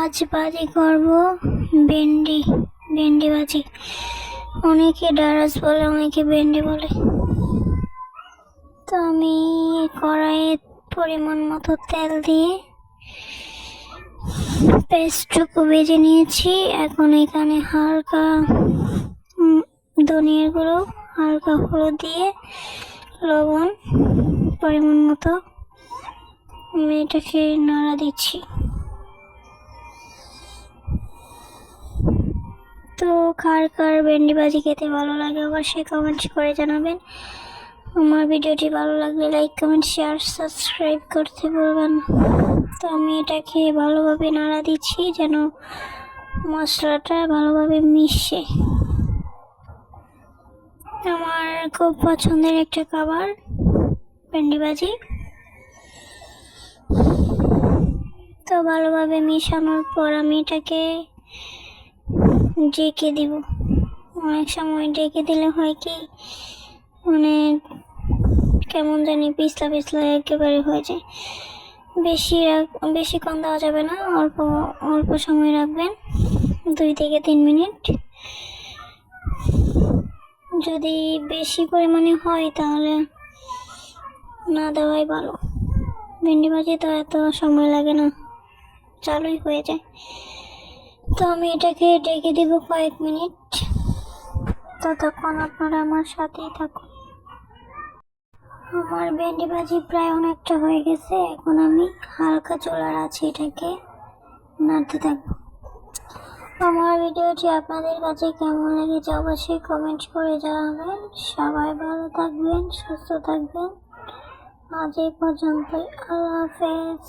আজ ভাজি করব ভেন্ডি ভাজি। অনেকে ঢ্যাঁড়স বলে, অনেকে ভেন্ডি বলে। তো আমি কড়াইয়ে পরিমাণ মতো তেল দিয়ে পেঁয়াজটুকু ভেজে নিয়েছি। এখন এখানে হালকা ধনিয়ার গুঁড়ো, হালকা হলুদ দিয়ে লবণ পরিমাণ মতো আমি এটাকে নাড়া দিচ্ছি। তো কার কার ভেন্ডি ভাজি খেতে ভালো লাগে অবশ্যই কমেন্ট করে জানাবেন। আমার ভিডিওটি ভালো লাগলে লাইক, কমেন্ট, শেয়ার, সাবস্ক্রাইব করতে ভুলবেন না। তো আমি এটাকে ভালোভাবে নাড়া দিচ্ছি যেন মশলাটা ভালোভাবে মিশে। আমার খুব পছন্দের একটা খাবার ভেন্ডি ভাজি। তো ভালোভাবে মিশানোর পর আমি এটাকে ঢেকে দিব। অনেক সময় ঢেকে দিলে হয় কি, মানে কেমন জানি পিছলা পিছলা একেবারে হয়ে যায়। বেশিক্ষণ দেওয়া যাবে না, অল্প সময় রাখবেন, 2 থেকে 3 মিনিট। যদি বেশি পরিমাণে হয় তাহলে না দেওয়াই ভালো। ভেন্ডি ভাজি তো এত সময় লাগে না, চালুই হয়ে যায়। তো আমি এটাকে ঢেকে দিব কয়েক মিনিট। ততক্ষণ আপনারা আমার সাথেই থাকুন। আমার ভেন্ডি ভাজি প্রায় অনেকটা হয়ে গেছে। এখন আমি হালকা চুলার আছে এটাকে নাড়তে থাকবো। আমার ভিডিওটি আপনাদের কাছে কেমন লেগেছে অবশ্যই কমেন্ট করে জানাবেন। সবাই ভালো থাকবেন, সুস্থ থাকবেন। আজ এই পর্যন্তই। আল্লাহ হাফেজ।